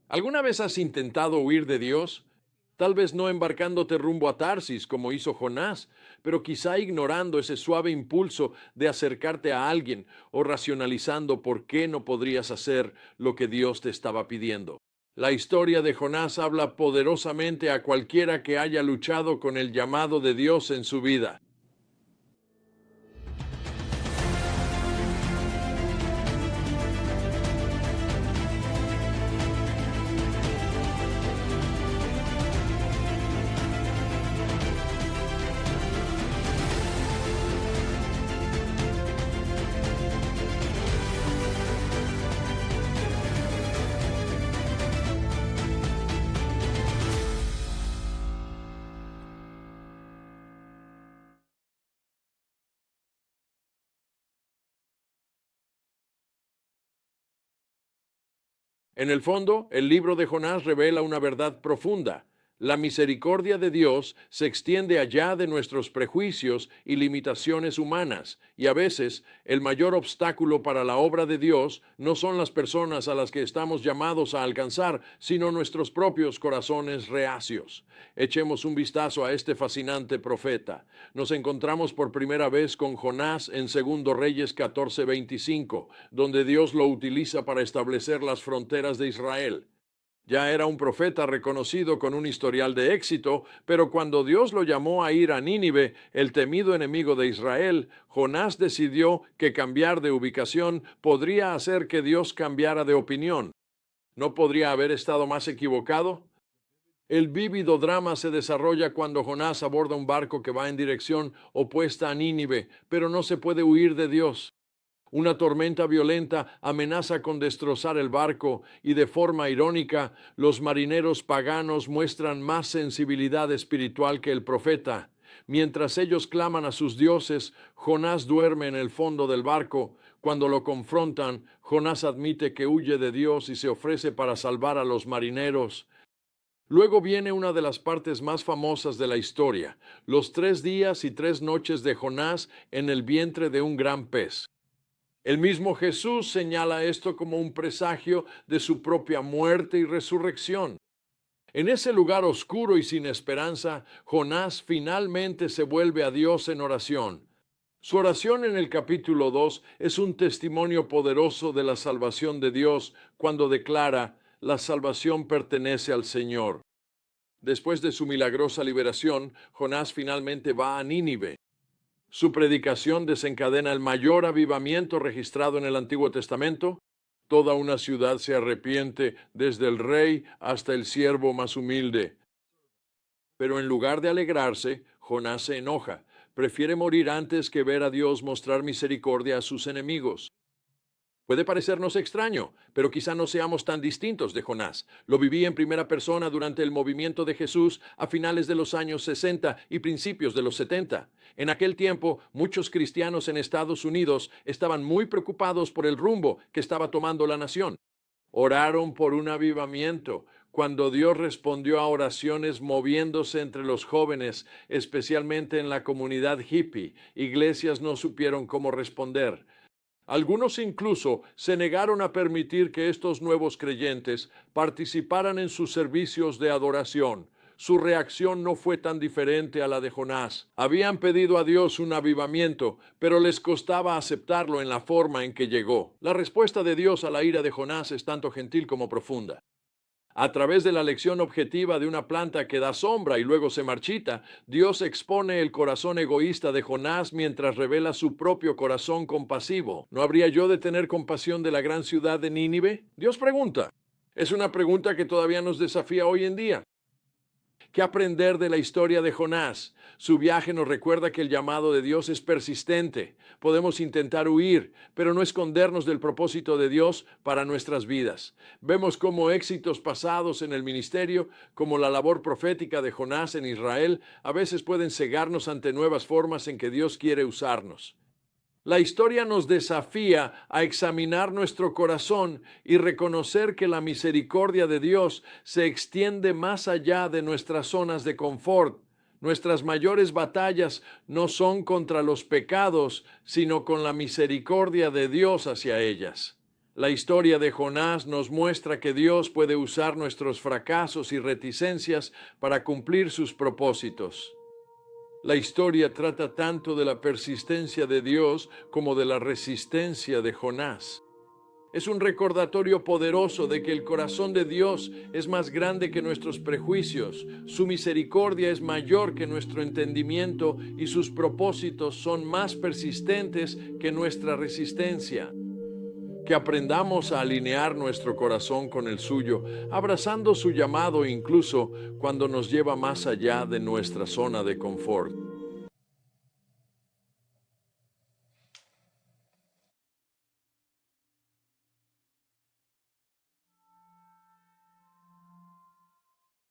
¿Alguna vez has intentado huir de Dios? Tal vez no embarcándote rumbo a Tarsis, como hizo Jonás, pero quizá ignorando ese suave impulso de acercarte a alguien o racionalizando por qué no podrías hacer lo que Dios te estaba pidiendo. La historia de Jonás habla poderosamente a cualquiera que haya luchado con el llamado de Dios en su vida. En el fondo, el libro de Jonás revela una verdad profunda. La misericordia de Dios se extiende allá de nuestros prejuicios y limitaciones humanas, y a veces el mayor obstáculo para la obra de Dios no son las personas a las que estamos llamados a alcanzar, sino nuestros propios corazones reacios. Echemos un vistazo a este fascinante profeta. Nos encontramos por primera vez con Jonás en Segundo Reyes 14:25, donde Dios lo utiliza para establecer las fronteras de Israel. Ya era un profeta reconocido con un historial de éxito, pero cuando Dios lo llamó a ir a Nínive, el temido enemigo de Israel, Jonás decidió que cambiar de ubicación podría hacer que Dios cambiara de opinión. ¿No podría haber estado más equivocado? El vívido drama se desarrolla cuando Jonás aborda un barco que va en dirección opuesta a Nínive, pero no se puede huir de Dios. Una tormenta violenta amenaza con destrozar el barco y de forma irónica, los marineros paganos muestran más sensibilidad espiritual que el profeta. Mientras ellos claman a sus dioses, Jonás duerme en el fondo del barco. Cuando lo confrontan, Jonás admite que huye de Dios y se ofrece para salvar a los marineros. Luego viene una de las partes más famosas de la historia, los 3 días y 3 noches de Jonás en el vientre de un gran pez. El mismo Jesús señala esto como un presagio de su propia muerte y resurrección. En ese lugar oscuro y sin esperanza, Jonás finalmente se vuelve a Dios en oración. Su oración en el capítulo 2 es un testimonio poderoso de la salvación de Dios cuando declara, la salvación pertenece al Señor. Después de su milagrosa liberación, Jonás finalmente va a Nínive. Su predicación desencadena el mayor avivamiento registrado en el Antiguo Testamento. Toda una ciudad se arrepiente, desde el rey hasta el siervo más humilde. Pero en lugar de alegrarse, Jonás se enoja. Prefiere morir antes que ver a Dios mostrar misericordia a sus enemigos. Puede parecernos extraño, pero quizá no seamos tan distintos de Jonás. Lo viví en primera persona durante el movimiento de Jesús a finales de los años 60 y principios de los 70. En aquel tiempo, muchos cristianos en Estados Unidos estaban muy preocupados por el rumbo que estaba tomando la nación. Oraron por un avivamiento. Cuando Dios respondió a oraciones moviéndose entre los jóvenes, especialmente en la comunidad hippie, iglesias no supieron cómo responder. Algunos incluso se negaron a permitir que estos nuevos creyentes participaran en sus servicios de adoración. Su reacción no fue tan diferente a la de Jonás. Habían pedido a Dios un avivamiento, pero les costaba aceptarlo en la forma en que llegó. La respuesta de Dios a la ira de Jonás es tanto gentil como profunda. A través de la lección objetiva de una planta que da sombra y luego se marchita, Dios expone el corazón egoísta de Jonás mientras revela su propio corazón compasivo. ¿No habría yo de tener compasión de la gran ciudad de Nínive? Dios pregunta. Es una pregunta que todavía nos desafía hoy en día. ¿Qué aprender de la historia de Jonás? Su viaje nos recuerda que el llamado de Dios es persistente. Podemos intentar huir, pero no escondernos del propósito de Dios para nuestras vidas. Vemos cómo éxitos pasados en el ministerio, como la labor profética de Jonás en Israel, a veces pueden cegarnos ante nuevas formas en que Dios quiere usarnos. La historia nos desafía a examinar nuestro corazón y reconocer que la misericordia de Dios se extiende más allá de nuestras zonas de confort. Nuestras mayores batallas no son contra los pecados, sino con la misericordia de Dios hacia ellas. La historia de Jonás nos muestra que Dios puede usar nuestros fracasos y reticencias para cumplir sus propósitos. La historia trata tanto de la persistencia de Dios como de la resistencia de Jonás. Es un recordatorio poderoso de que el corazón de Dios es más grande que nuestros prejuicios, su misericordia es mayor que nuestro entendimiento y sus propósitos son más persistentes que nuestra resistencia. Que aprendamos a alinear nuestro corazón con el suyo, abrazando su llamado incluso cuando nos lleva más allá de nuestra zona de confort.